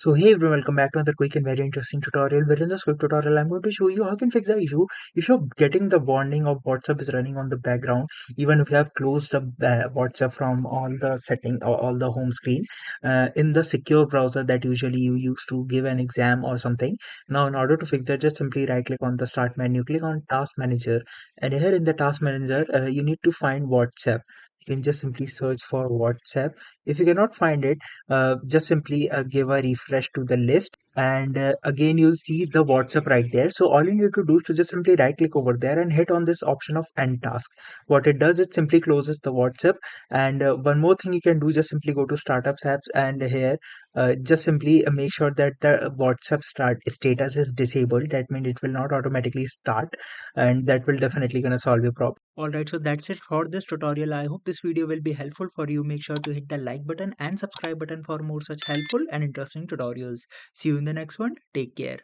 So hey everyone, welcome back to another quick and very interesting tutorial. Where in this quick tutorial, I'm going to show you how you can fix the issue you're getting the warning of WhatsApp is running on the background, even if you have closed the WhatsApp from all the setting or all the home screen in the secure browser that usually you use to give an exam or something. Now, in order to fix that, just simply right click on the start menu, click on Task Manager, and here in the Task Manager, you need to find WhatsApp. You can just simply search for WhatsApp. If you cannot find it, just simply give a refresh to the list, and again you'll see the WhatsApp right there. So all you need to do is to just simply right click over there and hit on this option of end task. What it does, it simply closes the WhatsApp. And one more thing you can do, just simply go to startups apps, and here just simply make sure that the WhatsApp start status is disabled. That means it will not automatically start, and that will definitely gonna solve your problem. Alright, so that's it for this tutorial. I hope this video will be helpful for you. Make sure to hit the like button and subscribe button for more such helpful and interesting tutorials. See you in the next one. Take care.